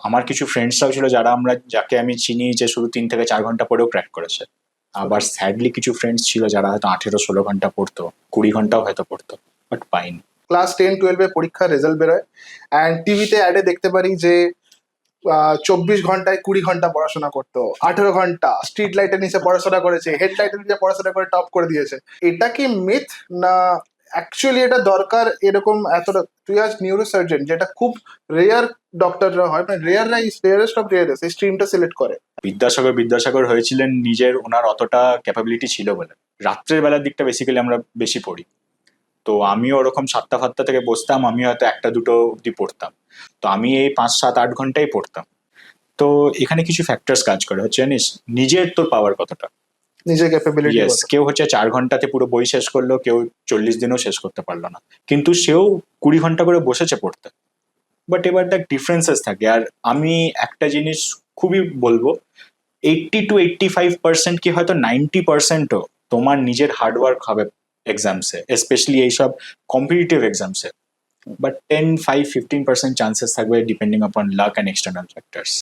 আমার কিছু ফ্রেন্ডসরাও ছিল যাকে আমি চিনি যে শুধু 3 থেকে 4 ঘন্টা পরেও ক্র্যাক করেছে। আবার স্যাডলি কিছু ফ্রেন্ডস ছিল যারা হয়তো 18-16 ঘন্টা পড়তো, 20 ঘন্টাও হয়তো পড়তো, বাট পাইনি। ক্লাস 10-12 পরীক্ষার রেজাল্ট বেরোয় অ্যান্ড টিভিতে অ্যাডে দেখতে পারি যে 24 ঘন্টায় 20 ঘন্টা পড়াশোনা করতো, 18 ঘন্টা স্ট্রিট লাইটের নিচে পড়াশোনা করেছে, হেডলাইটের নিচে পড়াশোনা করে টপ করে দিয়েছে। এটা কি মিথ না অ্যাকচুয়ালি এটা দরকার? এরকম এতটা, তুই আজ নিউরোসার্জন যেটা খুব রেয়ার ডক্টররা হয়, মানে রেয়ারেস্ট অফ রেয়ারেস্ট এই স্ট্রিমটা সিলেক্ট করে। বিদ্যাসাগর হয়েছিলেন ওনার অতটা ক্যাপাবিলিটি ছিল বলে। রাত্রের বেলার দিকটা বেসিক্যালি আমরা বেশি পড়ি, তো আমিও ওরকম 7টা-8টা থেকে বসতাম, আমি হয়তো 1টা-2টো অব্দি পড়তাম, তো আমি এই 5-7-8 ঘন্টাই পড়তাম। তো এখানে কিছু ফ্যাক্টরস কাজ করে, হচ্ছে জানিস, নিজের তোর পাওয়ার কতটা, নিজের ক্যাপাবিলিটি। কেউ হচ্ছে 4 ঘন্টাতে পুরো বই শেষ করলো, কেউ 40 দিনেও শেষ করতে পারলো না, কিন্তু সেও 20 ঘন্টা করে বসেছে পড়তে। বাট এবার দেখ ডিফারেন্সেস থাকে। আর আমি একটা জিনিস খুবই বলবো, 80-85% কি হয়তো 90%ও তোমার নিজের হার্ডওয়ার্ক হবে এক্সামসে, স্পেশালি এইসব কম্পিটিটিভ এক্সামসে। বাট 10, 5, 15% চান্সেস থাকবে ডিপেন্ডিং আপন লাক অ্যান্ড এক্সটার্নাল ফ্যাক্টরস।